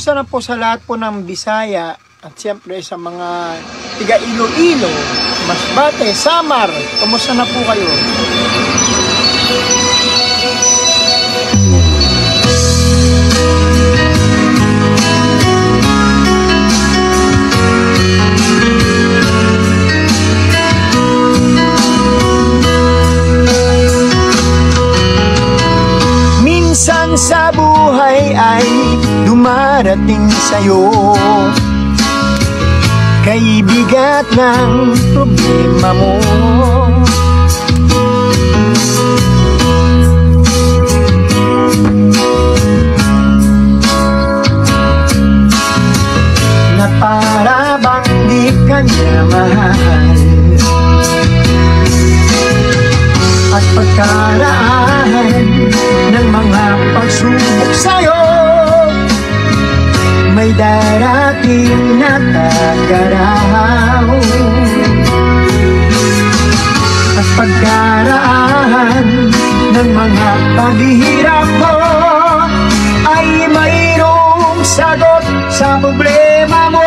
Kamusta na po sa lahat po ng Bisaya at siyempre sa mga tiga Iloilo, Masbate, Samar. Kamusta na po kayo? Minsan sa buhay ay dumarating sa'yo kay bigat ng problema mo. Na para bang di ka niya mahal, at pagkaraan ng mga pagsubok sa'yo, may darating na tagaraw. At pagkaraan ng mga paghihirap mo ay mayroong sagot sa problema mo.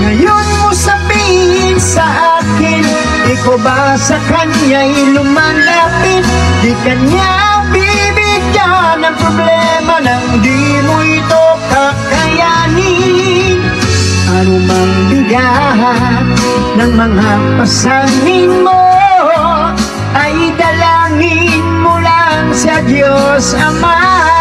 Ngayon mo sabihin sa akin, ikaw ba sa kanya'y lumalapit? Di kanya bibigyan ng problema nang di mo ito kakayanin. Ano mang bigat ng mga pasanin mo ay dalangin mo lang sa Diyos Ama.